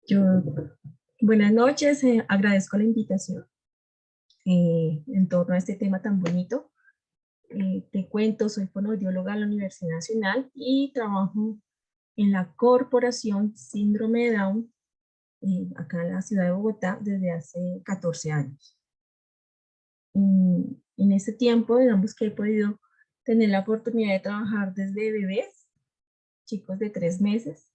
Yo, buenas noches, agradezco la invitación en torno a este tema tan bonito. Te cuento, soy fonoaudióloga de la Universidad Nacional y trabajo en la Corporación Síndrome de Down, acá en la ciudad de Bogotá, desde hace 14 años. En este tiempo, digamos que he podido tener la oportunidad de trabajar desde bebés, chicos de 3 meses.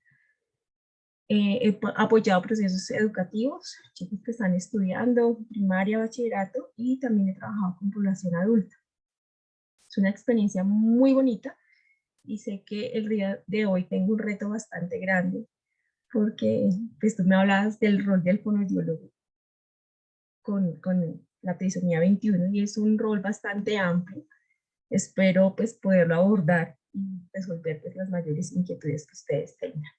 He apoyado procesos educativos, chicos que están estudiando primaria, bachillerato, y también he trabajado con población adulta. Es una experiencia muy bonita y sé que el día de hoy tengo un reto bastante grande porque pues, tú me hablabas del rol del fonoaudiólogo con la trisomía 21 y es un rol bastante amplio. Espero pues poderlo abordar y resolver pues, las mayores inquietudes que ustedes tengan.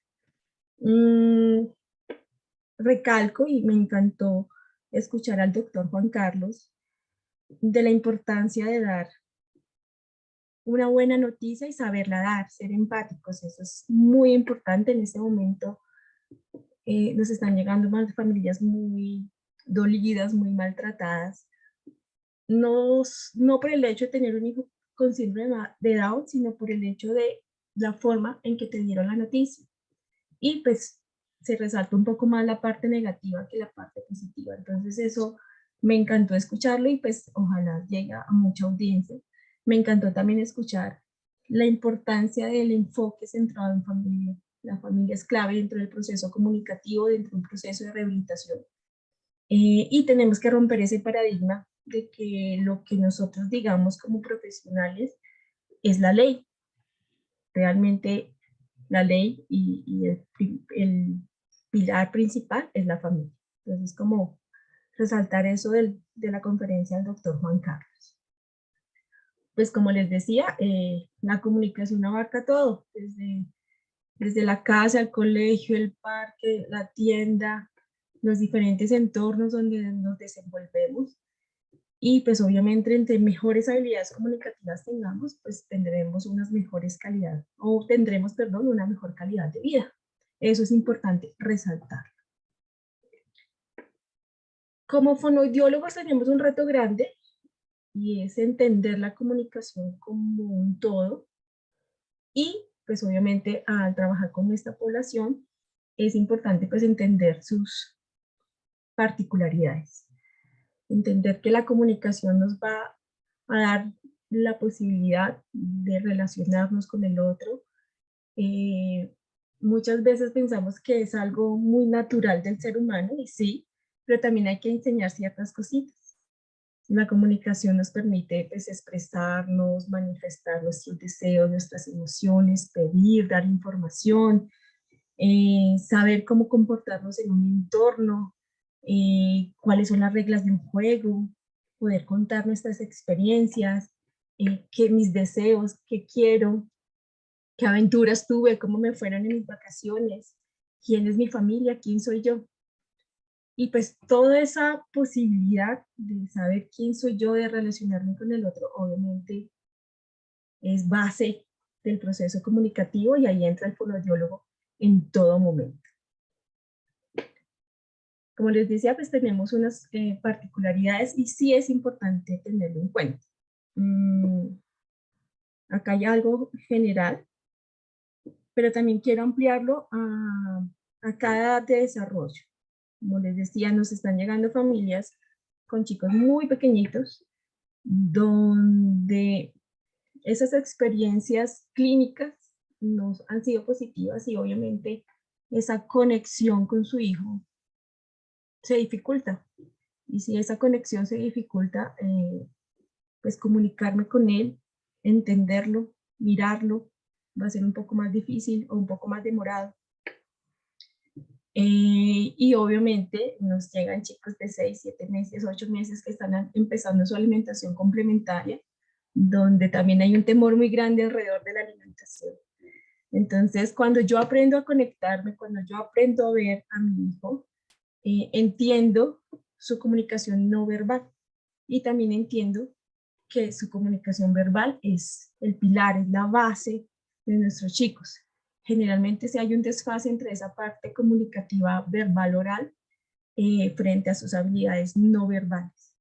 Recalco y me encantó escuchar al doctor Juan Carlos de la importancia de dar una buena noticia y saberla dar, ser empáticos. Eso es muy importante en este momento. Nos están llegando más familias muy dolidas, muy maltratadas. No, no por el hecho de tener un hijo con síndrome de Down, sino por el hecho de la forma en que te dieron la noticia. Y pues se resalta un poco más la parte negativa que la parte positiva. Entonces eso me encantó escucharlo y pues ojalá llegue a mucha audiencia. Me encantó también escuchar la importancia del enfoque centrado en familia. La familia es clave dentro del proceso comunicativo, dentro de un proceso de rehabilitación. Y tenemos que romper ese paradigma de que lo que nosotros digamos como profesionales es la ley. Realmente la ley y el pilar principal es la familia. Entonces, como resaltar eso de la conferencia del doctor Juan Carlos. Pues como les decía, la comunicación abarca todo, desde la casa, el colegio, el parque, la tienda, los diferentes entornos donde nos desenvolvemos. Y pues obviamente entre mejores habilidades comunicativas tengamos, pues tendremos unas mejores calidades, o tendremos, perdón, una mejor calidad de vida. Eso es importante resaltar. Como fonoaudiólogos tenemos un reto grande y es entender la comunicación como un todo y pues obviamente al trabajar con esta población es importante pues entender sus particularidades. Entender que la comunicación nos va a dar la posibilidad de relacionarnos con el otro. Muchas veces pensamos que es algo muy natural del ser humano, y sí, pero también hay que enseñar ciertas cositas. La comunicación nos permite pues, expresarnos, manifestar nuestros deseos, nuestras emociones, pedir, dar información, saber cómo comportarnos en un entorno, cuáles son las reglas de un juego, poder contar nuestras experiencias, qué mis deseos, qué quiero, qué aventuras tuve, cómo me fueron en mis vacaciones, quién es mi familia, quién soy yo. Y pues toda esa posibilidad de saber quién soy yo, de relacionarme con el otro, obviamente es base del proceso comunicativo y ahí entra el fonoaudiólogo en todo momento. Como les decía, pues tenemos unas particularidades y sí es importante tenerlo en cuenta. Acá hay algo general, pero también quiero ampliarlo a cada edad de desarrollo. Como les decía, nos están llegando familias con chicos muy pequeñitos, donde esas experiencias clínicas nos han sido positivas y obviamente esa conexión con su hijo se dificulta. Y si esa conexión se dificulta, pues comunicarme con él, entenderlo, mirarlo, va a ser un poco más difícil o un poco más demorado. Y obviamente nos llegan chicos de 6, 7 meses, 8 meses que están empezando su alimentación complementaria, donde también hay un temor muy grande alrededor de la alimentación. Entonces, cuando yo aprendo a conectarme, cuando yo aprendo a ver a mi hijo, entiendo su comunicación no verbal y también entiendo que su comunicación verbal es el pilar, es la base de nuestros chicos. generalmente si hay un desfase entre esa parte comunicativa verbal-oral frente a sus habilidades no verbales.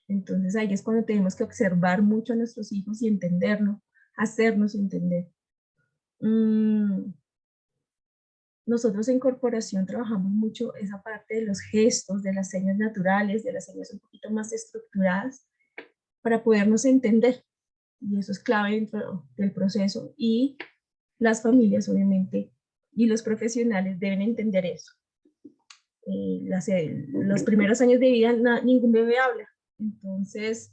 Entonces ahí es cuando tenemos que observar mucho a nuestros hijos y entenderlo, hacernos entender. Nosotros en corporación trabajamos mucho esa parte de los gestos, de las señas naturales, de las señas un poquito más estructuradas, para podernos entender. Y eso es clave dentro del proceso. Y las familias, obviamente, y los profesionales deben entender eso. Los primeros años de vida ningún bebé habla. Entonces,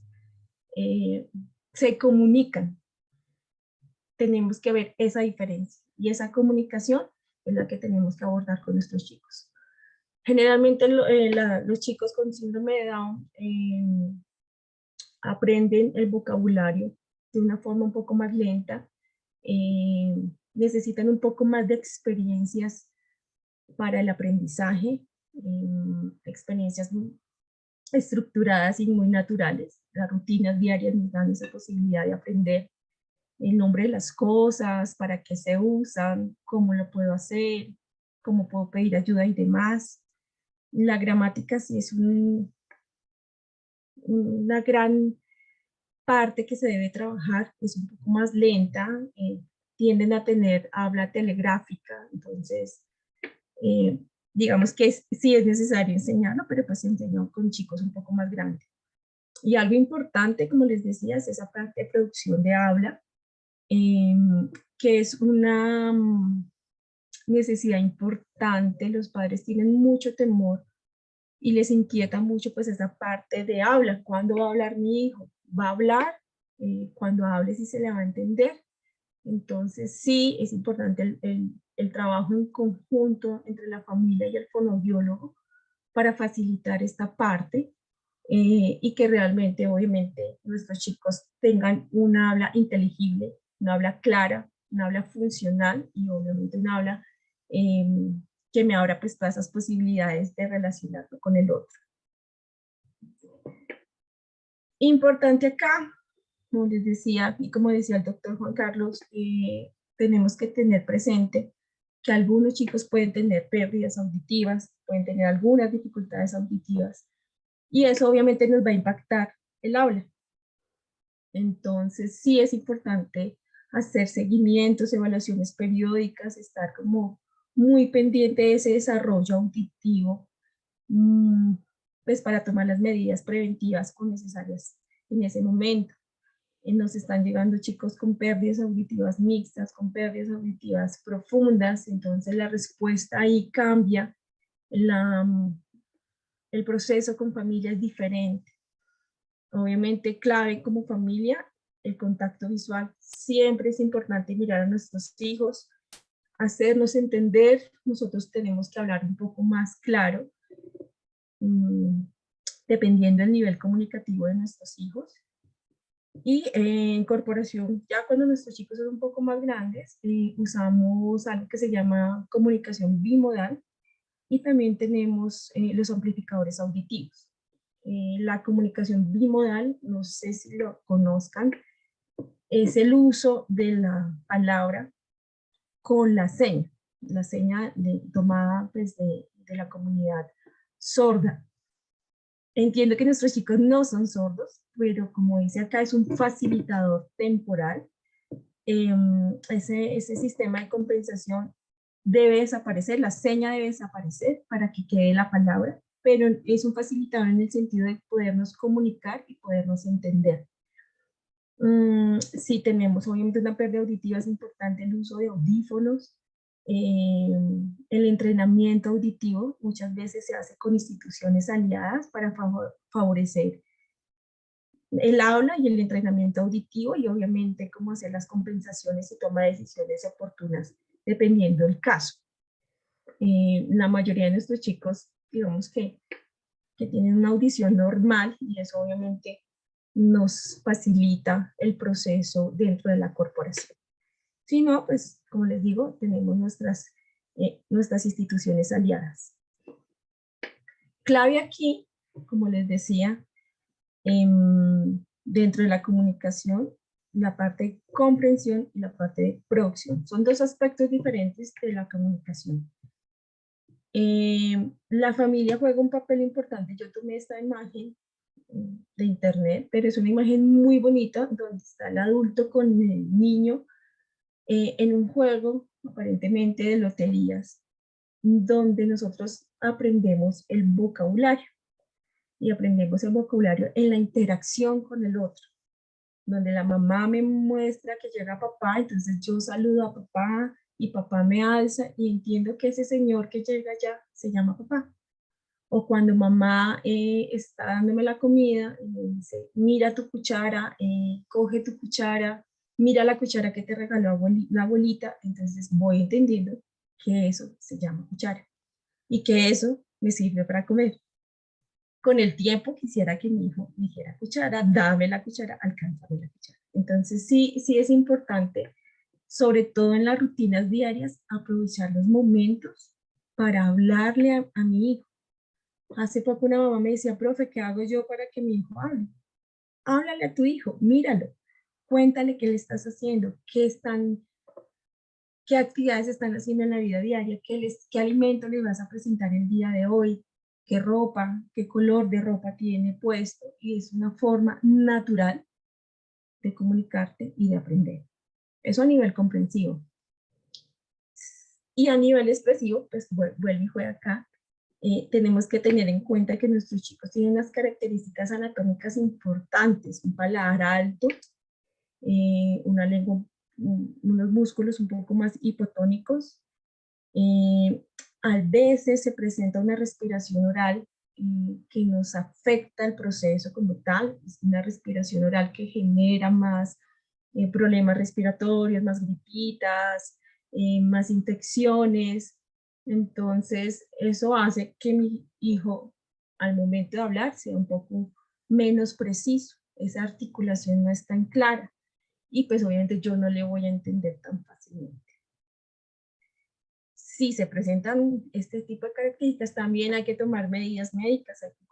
se comunican. Tenemos que ver esa diferencia. Y esa comunicación es la que tenemos que abordar con nuestros chicos. Generalmente los chicos con síndrome de Down aprenden el vocabulario de una forma un poco más lenta, necesitan un poco más de experiencias para el aprendizaje, experiencias estructuradas y muy naturales. Las rutinas diarias nos dan esa posibilidad de aprender el nombre de las cosas, para qué se usan, cómo lo puedo hacer, cómo puedo pedir ayuda y demás. La gramática sí es una gran parte que se debe trabajar, es un poco más lenta, tienden a tener habla telegráfica, entonces digamos que sí es necesario enseñarlo, pero pues se enseñó con chicos un poco más grandes. Y algo importante, como les decía, es esa parte de producción de habla, que es una necesidad importante. Los padres tienen mucho temor y les inquieta mucho pues esa parte de habla. ¿Cuándo va a hablar mi hijo? ¿Va a hablar? Cuando hable sí se le va a entender. Entonces sí es importante el trabajo en conjunto entre la familia y el fonoaudiólogo para facilitar esta parte y que realmente, obviamente, nuestros chicos tengan una habla inteligible, una habla clara, una habla funcional y obviamente una habla que me abra pues todas esas posibilidades de relacionarlo con el otro. Importante acá, como les decía, y como decía el doctor Juan Carlos, tenemos que tener presente que algunos chicos pueden tener pérdidas auditivas, pueden tener algunas dificultades auditivas, y eso obviamente nos va a impactar el habla. Entonces sí es importante hacer seguimientos, evaluaciones periódicas, estar como muy pendiente de ese desarrollo auditivo, pues para tomar las medidas preventivas necesarias en ese momento. Nos están llegando chicos con pérdidas auditivas mixtas, con pérdidas auditivas profundas, entonces la respuesta ahí cambia, el proceso con familia es diferente. Obviamente clave como familia, el contacto visual. Siempre es importante mirar a nuestros hijos, hacernos entender. Nosotros tenemos que hablar un poco más claro, dependiendo del nivel comunicativo de nuestros hijos. Y en corporación, ya cuando nuestros chicos son un poco más grandes, usamos algo que se llama comunicación bimodal y también tenemos los amplificadores auditivos. La comunicación bimodal, no sé si lo conozcan, es el uso de la palabra con la seña tomada pues, de la comunidad sorda. Entiendo que nuestros chicos no son sordos, pero como dice acá, es un facilitador temporal. Ese sistema de compensación debe desaparecer, la seña debe desaparecer para que quede la palabra, pero es un facilitador en el sentido de podernos comunicar y podernos entender. Sí tenemos obviamente una pérdida auditiva, es importante el uso de audífonos, el entrenamiento auditivo muchas veces se hace con instituciones aliadas para favorecer el habla y el entrenamiento auditivo y obviamente cómo hacer las compensaciones y toma de decisiones oportunas dependiendo del caso. La mayoría de nuestros chicos, digamos que tienen una audición normal y eso obviamente nos facilita el proceso dentro de la corporación. Si no, pues como les digo, tenemos nuestras instituciones aliadas. Clave aquí, como les decía, dentro de la comunicación, la parte de comprensión y la parte de producción. Son dos aspectos diferentes de la comunicación. La familia juega un papel importante. Yo tomé esta imagen de internet, pero es una imagen muy bonita donde está el adulto con el niño en un juego aparentemente de loterías, donde nosotros aprendemos el vocabulario y aprendemos el vocabulario en la interacción con el otro, donde la mamá me muestra que llega papá, entonces yo saludo a papá y papá me alza y entiendo que ese señor que llega allá se llama papá. O cuando mamá está dándome la comida y me dice, mira tu cuchara, coge tu cuchara, mira la cuchara que te regaló la abuelita, entonces voy entendiendo que eso se llama cuchara y que eso me sirve para comer. Con el tiempo quisiera que mi hijo me dijera cuchara, dame la cuchara, alcánzame la cuchara. Entonces sí es importante, sobre todo en las rutinas diarias, aprovechar los momentos para hablarle a mi hijo. Hace poco una mamá me decía, profe, ¿qué hago yo para que mi hijo hable? Háblale a tu hijo, míralo, cuéntale qué le estás haciendo, qué actividades están haciendo en la vida diaria, qué alimento le vas a presentar el día de hoy, qué ropa, qué color de ropa tiene puesto. Y es una forma natural de comunicarte y de aprender. Eso a nivel comprensivo. Y a nivel expresivo, pues vuelvo y juega acá. Tenemos que tener en cuenta que nuestros chicos tienen unas características anatómicas importantes, un paladar alto, una lengua, unos músculos un poco más hipotónicos. A veces se presenta una respiración oral que nos afecta el proceso como tal, es una respiración oral que genera más problemas respiratorios, más gripitas, más infecciones. Entonces, eso hace que mi hijo, al momento de hablar, sea un poco menos preciso. Esa articulación no es tan clara y pues obviamente yo no le voy a entender tan fácilmente. Si se presentan este tipo de características, también hay que tomar medidas médicas, hay que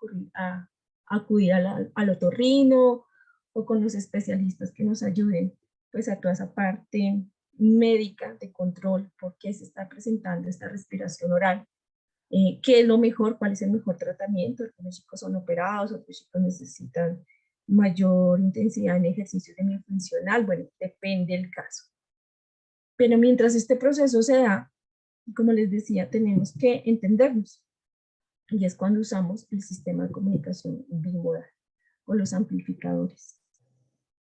acudir al otorrino o con los especialistas que nos ayuden pues a toda esa parte médica de control, por qué se está presentando esta respiración oral, qué es lo mejor, cuál es el mejor tratamiento. Algunos chicos son operados, otros chicos necesitan mayor intensidad en ejercicios de miofuncional, bueno, depende del caso. Pero mientras este proceso se da, como les decía, tenemos que entendernos. Y es cuando usamos el sistema de comunicación bimodal o los amplificadores.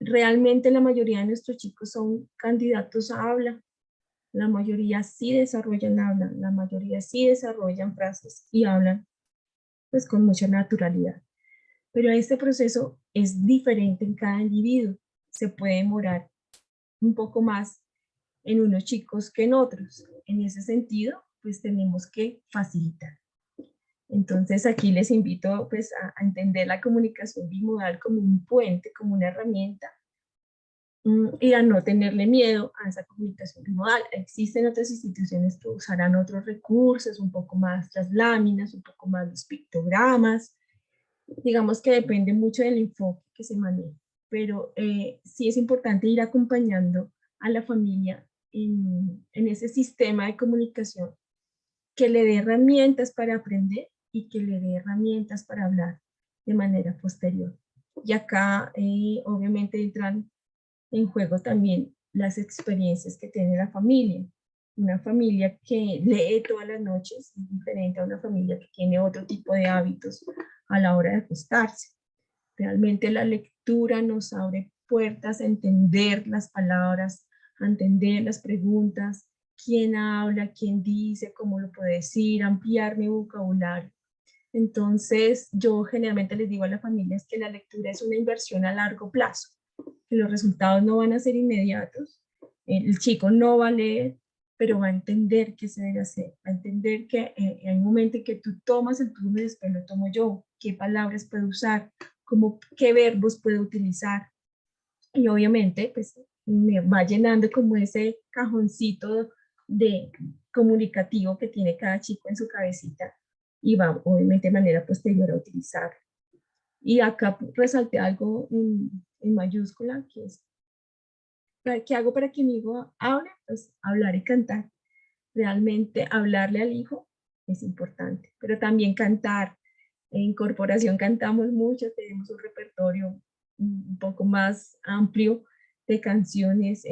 Realmente la mayoría de nuestros chicos son candidatos a habla. La mayoría sí desarrollan habla, la mayoría sí desarrollan frases y hablan pues con mucha naturalidad. Pero este proceso es diferente en cada individuo. Se puede demorar un poco más en unos chicos que en otros. En ese sentido, pues tenemos que facilitar. Entonces aquí les invito pues a entender la comunicación bimodal como un puente, como una herramienta y a no tenerle miedo a esa comunicación bimodal. Existen otras instituciones que usarán otros recursos, un poco más las láminas, un poco más los pictogramas. Digamos que depende mucho del enfoque que se maneje, pero sí es importante ir acompañando a la familia en ese sistema de comunicación que le dé herramientas para aprender y que le dé herramientas para hablar de manera posterior. Y acá obviamente entran en juego también las experiencias que tiene la familia. Una familia que lee todas las noches es diferente a una familia que tiene otro tipo de hábitos a la hora de acostarse. Realmente la lectura nos abre puertas a entender las palabras, a entender las preguntas, quién habla, quién dice, cómo lo puede decir, ampliar mi vocabulario. Entonces, yo generalmente les digo a las familias que la lectura es una inversión a largo plazo, que los resultados no van a ser inmediatos. El chico no va a leer, pero va a entender qué se debe hacer, va a entender que hay un momento en que tú tomas el turno y después lo tomo yo, qué palabras puedo usar, qué verbos puedo utilizar. Y obviamente, pues me va llenando como ese cajoncito de comunicativo que tiene cada chico en su cabecita y va obviamente de manera posterior a utilizar. Y acá resalté algo en mayúscula, que es ¿Qué hago para que mi hijo hable? Pues hablar y cantar. Realmente hablarle al hijo es importante, pero también cantar. En corporación cantamos mucho, tenemos un repertorio un poco más amplio de canciones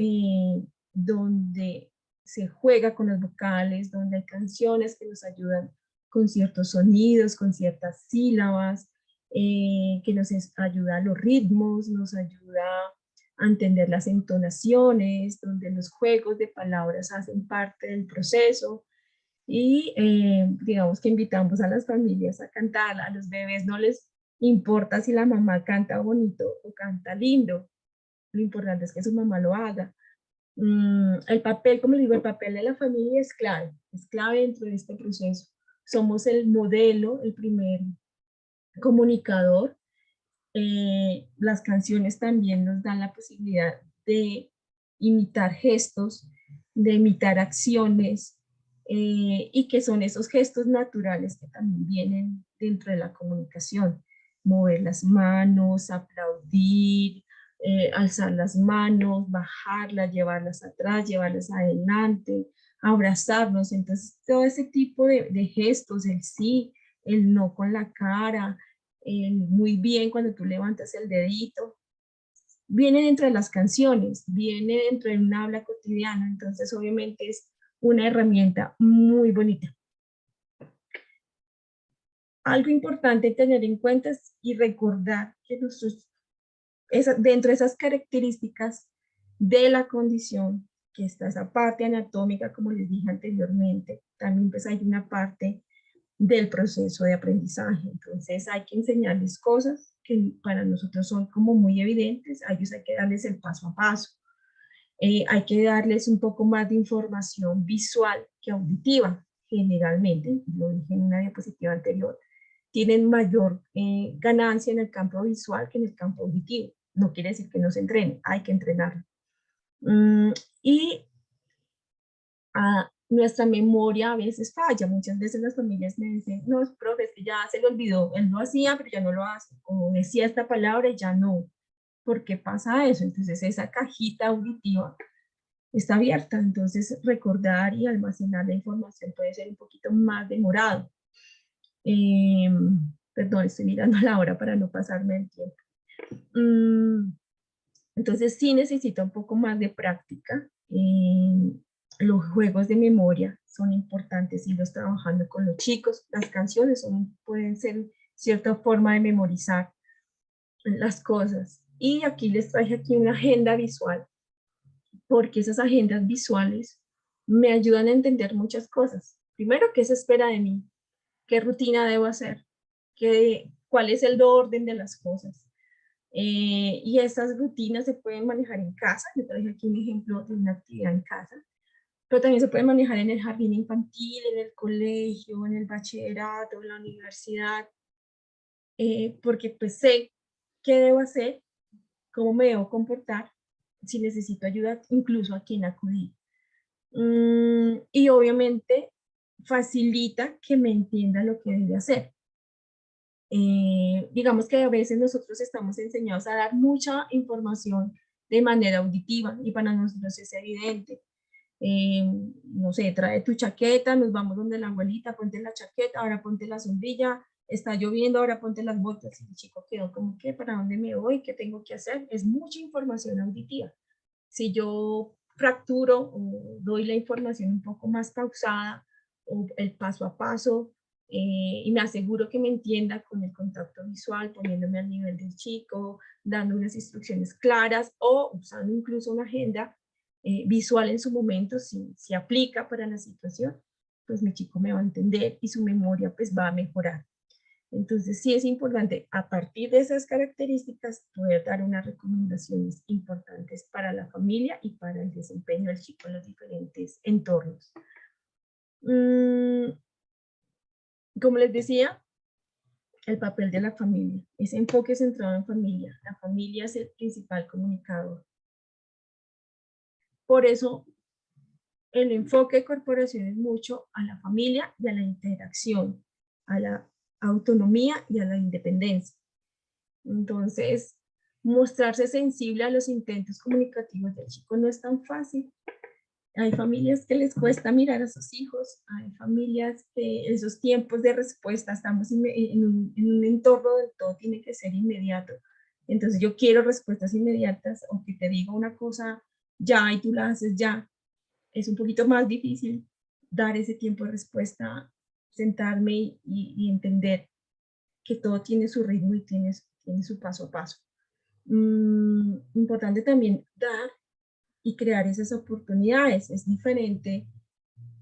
donde se juega con los vocales, donde hay canciones que nos ayudan con ciertos sonidos, con ciertas sílabas, que nos ayuda a los ritmos, nos ayuda a entender las entonaciones, donde los juegos de palabras hacen parte del proceso. Y digamos que invitamos a las familias a cantar, a los bebés no les importa si la mamá canta bonito o canta lindo, lo importante es que su mamá lo haga. El papel, como les digo, el papel de la familia es clave dentro de este proceso. Somos el modelo, el primer comunicador. Las canciones también nos dan la posibilidad de imitar gestos, de imitar acciones, y que son esos gestos naturales que también vienen dentro de la comunicación. Mover las manos, aplaudir, alzar las manos, bajarlas, llevarlas atrás, llevarlas adelante, abrazarnos. Entonces, todo ese tipo de gestos, el sí, el no con la cara, muy bien cuando tú levantas el dedito, viene dentro de las canciones, viene dentro de un habla cotidiana, entonces obviamente es una herramienta muy bonita. Algo importante tener en cuenta y recordar que dentro de esas características de la condición, que está esa parte anatómica, como les dije anteriormente, también pues hay una parte del proceso de aprendizaje. Entonces hay que enseñarles cosas que para nosotros son como muy evidentes, a ellos hay que darles el paso a paso. Hay que darles un poco más de información visual que auditiva, generalmente, lo dije en una diapositiva anterior, tienen mayor ganancia en el campo visual que en el campo auditivo. No quiere decir que no se entrene, hay que entrenarlo. Y nuestra memoria a veces falla. Muchas veces las familias me dicen, no, profe, es que ya se le olvidó, él lo hacía, pero ya no lo hace, o decía esta palabra y ya no. ¿Por qué pasa eso? Entonces esa cajita auditiva está abierta, entonces recordar y almacenar la información puede ser un poquito más demorado. Perdón, estoy mirando la hora para no pasarme el tiempo. Entonces sí necesita un poco más de práctica. Los juegos de memoria son importantes irlos trabajando con los chicos. Las canciones pueden ser cierta forma de memorizar las cosas. Y aquí les traje aquí una agenda visual, porque esas agendas visuales me ayudan a entender muchas cosas. Primero, ¿qué se espera de mí? ¿Qué rutina debo hacer? ¿Cuál es el orden de las cosas? Y esas rutinas se pueden manejar en casa. Yo traje aquí un ejemplo de una actividad en casa, pero también se puede manejar en el jardín infantil, en el colegio, en el bachillerato, en la universidad, porque pues sé qué debo hacer, cómo me debo comportar, si necesito ayuda, incluso a quién acudir. Y obviamente facilita que me entienda lo que debe hacer. Digamos que a veces nosotros estamos enseñados a dar mucha información de manera auditiva y para nosotros es evidente. No sé, trae tu chaqueta, nos vamos donde la abuelita, ponte la chaqueta, ahora ponte la sombrilla, está lloviendo, ahora ponte las botas. Y el chico quedó como que, ¿para dónde me voy? ¿Qué tengo que hacer? Es mucha información auditiva. Si yo fracturo o doy la información un poco más pausada o el paso a paso, y me aseguro que me entienda con el contacto visual, poniéndome al nivel del chico, dando unas instrucciones claras o usando incluso una agenda visual en su momento, si aplica para la situación, pues mi chico me va a entender y su memoria pues va a mejorar. Entonces sí es importante a partir de esas características poder dar unas recomendaciones importantes para la familia y para el desempeño del chico en los diferentes entornos. Como les decía, el papel de la familia, ese enfoque centrado en familia. La familia es el principal comunicador. Por eso el enfoque de corporación es mucho a la familia y a la interacción, a la autonomía y a la independencia. Entonces, Mostrarse sensible a los intentos comunicativos del chico no es tan fácil. Hay familias que les cuesta mirar a sus hijos, hay familias que esos tiempos de respuesta, estamos en un entorno donde todo tiene que ser inmediato. Entonces yo quiero respuestas inmediatas, o que te digo una cosa ya y tú la haces ya. Es un poquito más difícil dar ese tiempo de respuesta, sentarme y entender que todo tiene su ritmo y tiene su paso a paso. Importante también dar y crear esas oportunidades. Es diferente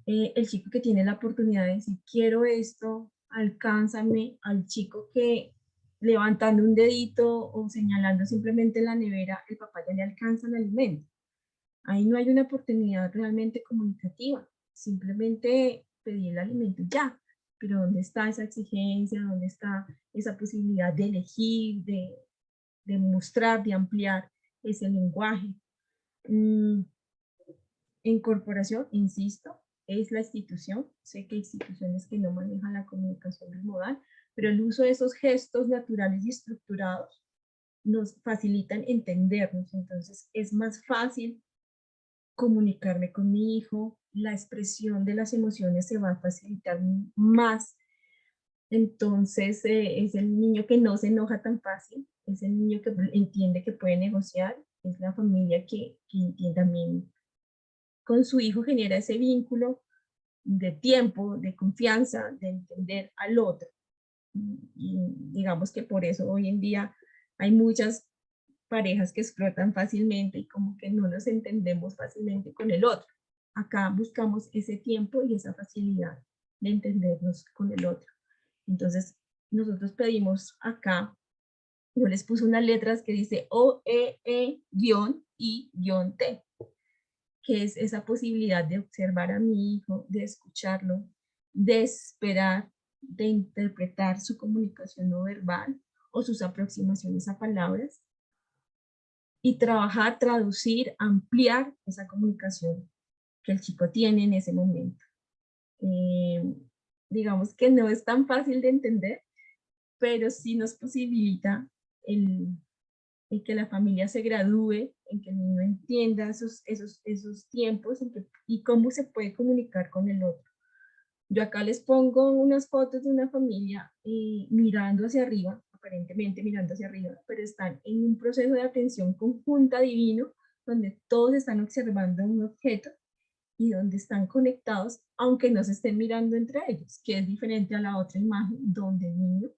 el chico que tiene la oportunidad de decir, quiero esto, alcánzame, al chico que levantando un dedito o señalando simplemente la nevera, el papá ya le alcanza el alimento. Ahí no hay una oportunidad realmente comunicativa, simplemente pedir el alimento ya, pero ¿dónde está esa exigencia? ¿Dónde está esa posibilidad de elegir, de mostrar, de ampliar ese lenguaje? En corporación, insisto, es la institución. Sé que hay instituciones que no manejan la comunicación bimodal, pero el uso de esos gestos naturales y estructurados nos facilitan entendernos. Entonces es más fácil comunicarme con mi hijo, la expresión de las emociones se va a facilitar más. Entonces es el niño que no se enoja tan fácil, es el niño que entiende que puede negociar, es la familia que entiende también con su hijo, genera ese vínculo de tiempo, de confianza, de entender al otro. Y digamos que por eso hoy en día hay muchas parejas que explotan fácilmente y como que no nos entendemos fácilmente con el otro. Acá buscamos ese tiempo y esa facilidad de entendernos con el otro. Entonces, nosotros pedimos acá, yo les puse unas letras que dice OEE-I-T, que es esa posibilidad de observar a mi hijo, de escucharlo, de esperar, de interpretar su comunicación no verbal o sus aproximaciones a palabras, y trabajar, traducir, ampliar esa comunicación que el chico tiene en ese momento. Digamos que no es tan fácil de entender, pero sí nos posibilita el que la familia se gradúe, en que el niño entienda esos tiempos y cómo se puede comunicar con el otro. Yo acá les pongo unas fotos de una familia mirando hacia arriba, aparentemente mirando hacia arriba, pero están en un proceso de atención conjunta divino, donde todos están observando un objeto y donde están conectados, aunque no se estén mirando entre ellos, que es diferente a la otra imagen, donde el niño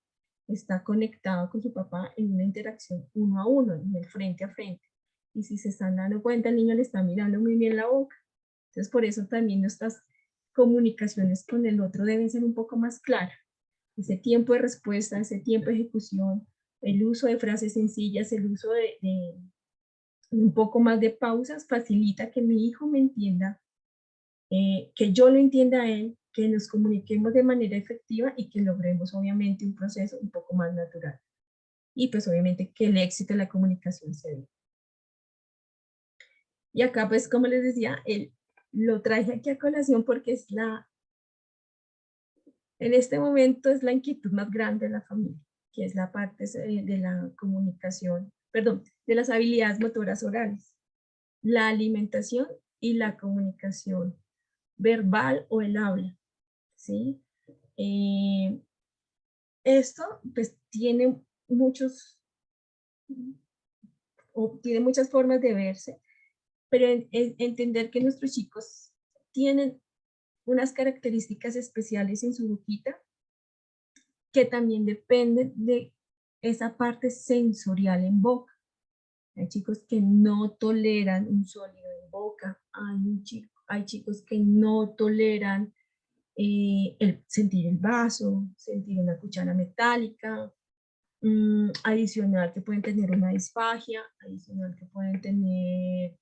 está conectado con su papá en una interacción uno a uno, en el frente a frente. Y si se están dando cuenta, el niño le está mirando muy bien la boca. Entonces, por eso también nuestras comunicaciones con el otro deben ser un poco más claras. Ese tiempo de respuesta, ese tiempo de ejecución, el uso de frases sencillas, el uso de un poco más de pausas facilita que mi hijo me entienda, que yo lo entienda a él, que nos comuniquemos de manera efectiva y que logremos obviamente un proceso un poco más natural. Y pues obviamente que el éxito de la comunicación se dé. Y acá pues como les decía, lo traje aquí a colación porque en este momento es la inquietud más grande de la familia, que es la parte de la comunicación, perdón, de las habilidades motoras orales, la alimentación y la comunicación verbal o el habla, ¿sí? Eh, Esto pues tiene muchas formas de verse, pero entender que nuestros chicos tienen unas características especiales en su boquita que también dependen de esa parte sensorial en boca. Hay chicos que no toleran un sólido en boca, hay chicos que no toleran sentir el vaso, sentir una cuchara metálica, adicional que pueden tener una disfagia, adicional que pueden tener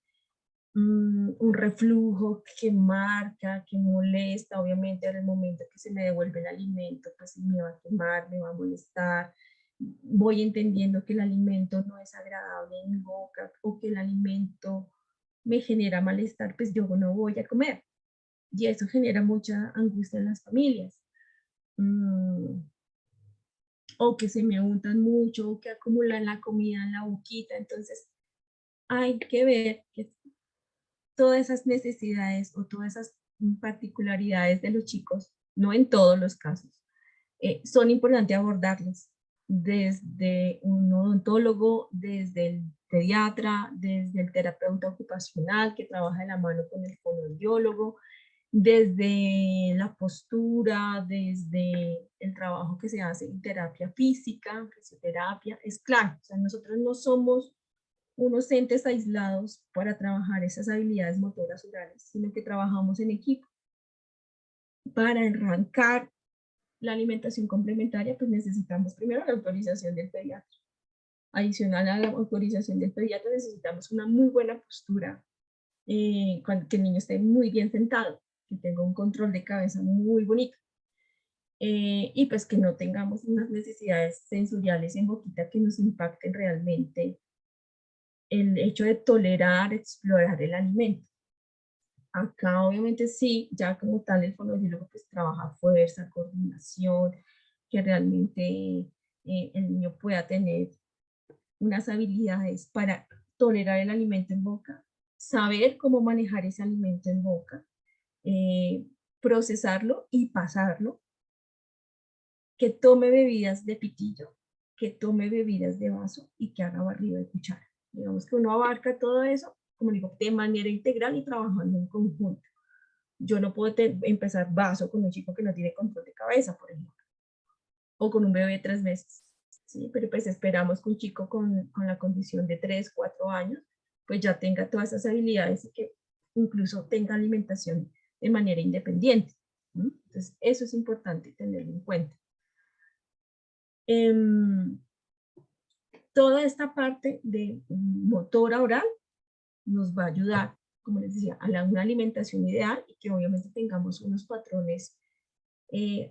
un reflujo que marca, que molesta, obviamente en el momento que se me devuelve el alimento, pues me va a quemar, me va a molestar, voy entendiendo que el alimento no es agradable en mi boca o que el alimento me genera malestar, pues yo no voy a comer. Y eso genera mucha angustia en las familias. o que se me untan mucho, o que acumulan la comida en la boquita. Entonces, hay que ver que todas esas necesidades o todas esas particularidades de los chicos, no en todos los casos, son importantes abordarlas desde un odontólogo, desde el pediatra, desde el terapeuta ocupacional que trabaja de la mano con el fonoaudiólogo, desde la postura, desde el trabajo que se hace en terapia física, fisioterapia. Es claro, o sea, nosotros no somos unos entes aislados para trabajar esas habilidades motoras orales, sino que trabajamos en equipo. Para arrancar la alimentación complementaria, pues necesitamos primero la autorización del pediatra. Adicional a la autorización del pediatra, necesitamos una muy buena postura, que el niño esté muy bien sentado, que tenga un control de cabeza muy bonito, y pues que no tengamos unas necesidades sensoriales en boquita que nos impacten realmente el hecho de tolerar, explorar el alimento. Acá obviamente sí, ya como tal el fonoaudiólogo pues trabaja fuerza, coordinación, que realmente el niño pueda tener unas habilidades para tolerar el alimento en boca, saber cómo manejar ese alimento en boca, eh, procesarlo y pasarlo, que tome bebidas de pitillo, que tome bebidas de vaso y que haga barrido de cuchara. Digamos que uno abarca todo eso, como digo, de manera integral y trabajando en conjunto. Yo no puedo empezar vaso con un chico que no tiene control de cabeza, por ejemplo, o con un bebé de 3 meses, ¿sí? Pero pues esperamos que un chico con la condición de 3, 4 años, pues ya tenga todas esas habilidades y que incluso tenga alimentación de manera independiente, ¿sí? Entonces, eso es importante tenerlo en cuenta. Toda esta parte de motora oral nos va a ayudar, como les decía, a una alimentación ideal y que obviamente tengamos unos patrones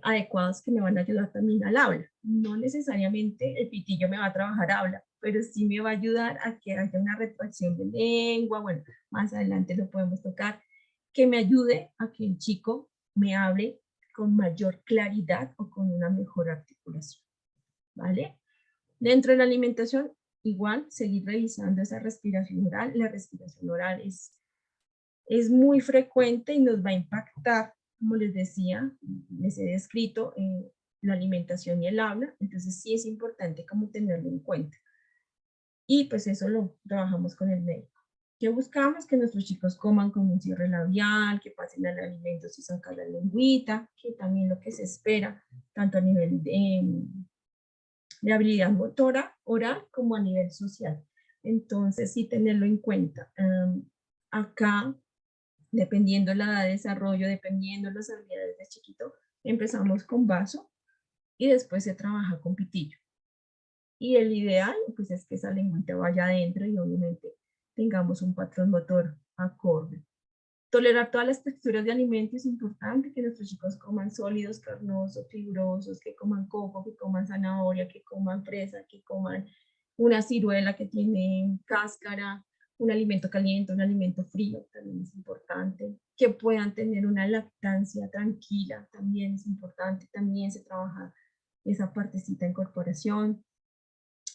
adecuados que me van a ayudar también al habla. No necesariamente el pitillo me va a trabajar habla, pero sí me va a ayudar a que haya una retracción de lengua, bueno, más adelante lo podemos tocar, que me ayude a que el chico me hable con mayor claridad o con una mejor articulación, ¿vale? Dentro de la alimentación, igual, seguir revisando esa respiración oral. La respiración oral es muy frecuente y nos va a impactar, como les decía, les he descrito, la alimentación y el habla, entonces sí es importante como tenerlo en cuenta. Y pues eso lo trabajamos con el médico. ¿Qué buscamos? Que nuestros chicos coman con un cierre labial, que pasen al alimento sin sacar la lengüita, que también lo que se espera, tanto a nivel de habilidad motora oral como a nivel social. Entonces sí tenerlo en cuenta. Acá dependiendo la edad de desarrollo, dependiendo las habilidades de chiquito, empezamos con vaso y después se trabaja con pitillo. Y el ideal, pues, es que esa lengüita vaya adentro y obviamente tengamos un patrón motor acorde. Tolerar todas las texturas de alimento es importante, que nuestros chicos coman sólidos, carnosos, fibrosos, que coman coco, que coman zanahoria, que coman fresa, que coman una ciruela que tiene cáscara, un alimento caliente, un alimento frío, también es importante. Que puedan tener una lactancia tranquila, también es importante, también se trabaja esa partecita en corporación.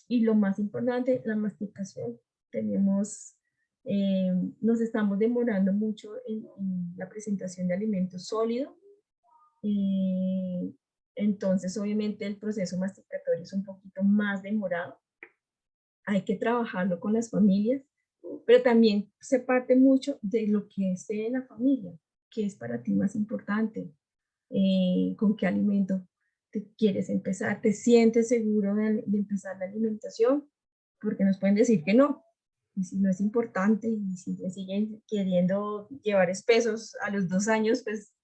Y lo más importante, la masticación. Tenemos, nos estamos demorando mucho en la presentación de alimentos sólidos. Entonces, obviamente, el proceso masticatorio es un poquito más demorado. Hay que trabajarlo con las familias, pero también se parte mucho de lo que esté en la familia, qué es para ti más importante, con qué alimento te quieres empezar, te sientes seguro de empezar la alimentación, porque nos pueden decir que no, y si no es importante, y si te siguen queriendo llevar espesos a los 2 años, pues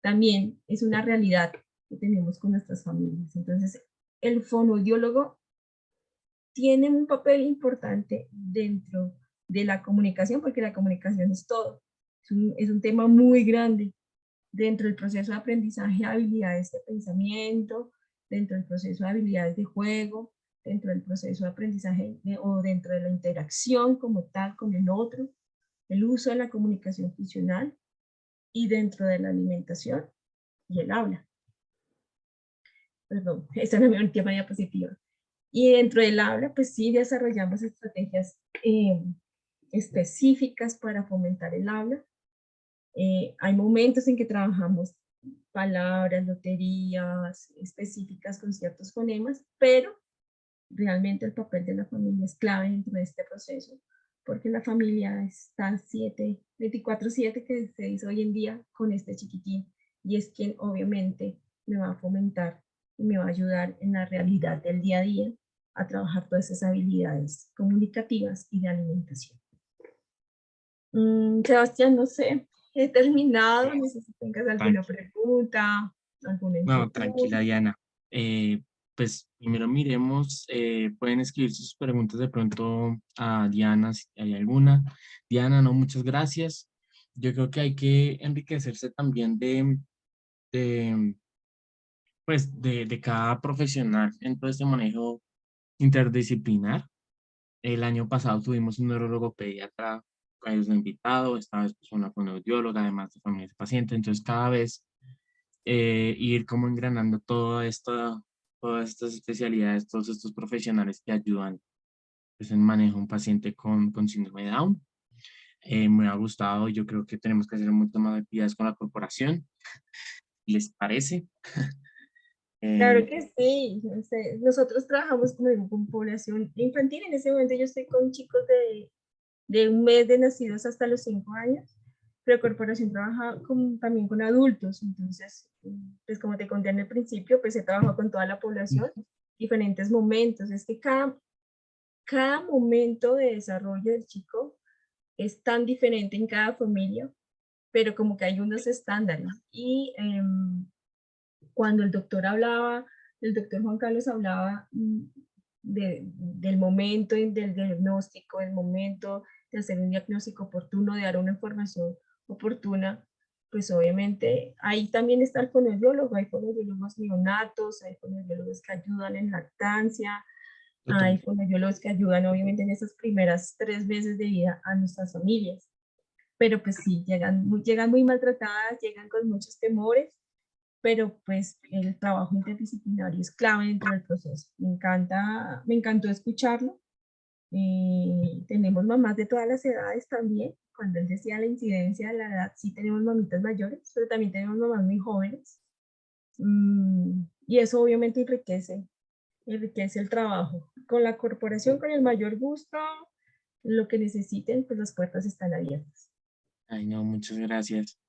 también es una realidad que tenemos con nuestras familias. Entonces, el fonoaudiólogo tiene un papel importante dentro de la comunicación, porque la comunicación es todo. Es un tema muy grande dentro del proceso de aprendizaje, habilidades de pensamiento, dentro del proceso de habilidades de juego, dentro del proceso de aprendizaje o dentro de la interacción como tal con el otro, el uso de la comunicación funcional y dentro de la alimentación y el habla. perdón, esa era mi última diapositiva. Y dentro del aula, pues sí desarrollamos estrategias específicas para fomentar el habla. Hay momentos en que trabajamos palabras, loterías específicas con ciertos fonemas, pero realmente el papel de la familia es clave dentro de este proceso, porque la familia está 24/7 que se dice hoy en día con este chiquitín, y es quien obviamente me va a fomentar y me va a ayudar en la realidad del día a día a trabajar todas esas habilidades comunicativas y de alimentación. Sebastián, no sé, he terminado, no sé si tengas alguna Tranqui- pregunta, alguna No, inquietud. tranquila, Diana. Pues primero miremos, pueden escribir sus preguntas de pronto a Diana si hay alguna. Diana, no, muchas gracias. Yo creo que hay que enriquecerse también de, pues, de cada profesional en todo este manejo interdisciplinar. El año pasado tuvimos un neurólogo pediatra pues, invitado, esta vez pues, una fonoaudióloga, además de familia de paciente. Entonces, cada vez ir como engranando todas estas especialidades, todos estos profesionales que ayudan pues, en manejo de un paciente con síndrome de Down. Me ha gustado, yo creo que tenemos que hacer mucho más actividades con la corporación. ¿Les parece? Claro Eh, que sí, no sé, nosotros trabajamos con población infantil, en ese momento yo estoy con chicos de un mes de nacidos hasta los 5 años, pero Corporación trabaja también con adultos, entonces, pues como te conté en el principio, pues he trabajado con toda la población, diferentes momentos, es que cada momento de desarrollo del chico es tan diferente en cada familia, pero como que hay unos estándares, y cuando el doctor Juan Carlos hablaba del momento del diagnóstico, el momento de hacer un diagnóstico oportuno, de dar una información oportuna, pues obviamente ahí también está el fonoaudiólogo, hay fonoaudiólogos neonatos, hay fonoaudiólogos que ayudan en lactancia, hay total. fonoaudiólogos que ayudan obviamente en esas primeras 3 meses de vida a nuestras familias, pero pues sí, llegan muy maltratadas, llegan con muchos temores, pero pues el trabajo interdisciplinario es clave dentro del proceso. Me encantó escucharlo. Tenemos mamás de todas las edades también. Cuando él decía la incidencia de la edad, sí tenemos mamitas mayores, pero también tenemos mamás muy jóvenes. Y eso obviamente enriquece el trabajo. Con la corporación, con el mayor gusto, lo que necesiten, pues las puertas están abiertas. Ay, no, muchas gracias.